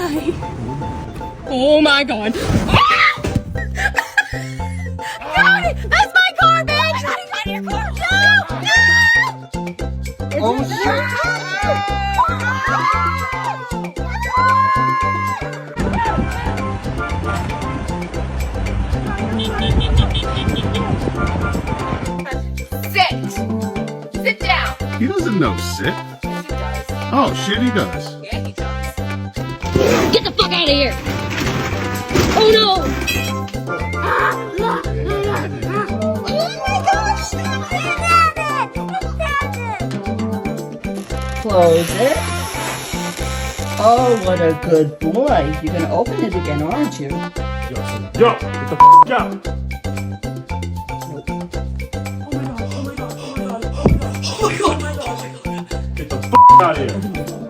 Why? Oh my god. Cody, that's my garbage! Not your car! No! No! Oh shit! Sit down. He doesn't know sit. Yes, he does. Oh shit, he does. Yeah, he does. Get the fuck out of here! Oh no! Close it. Oh, what a good boy. You're gonna open it again, aren't you? Yo, get the f out. Get the f out of here.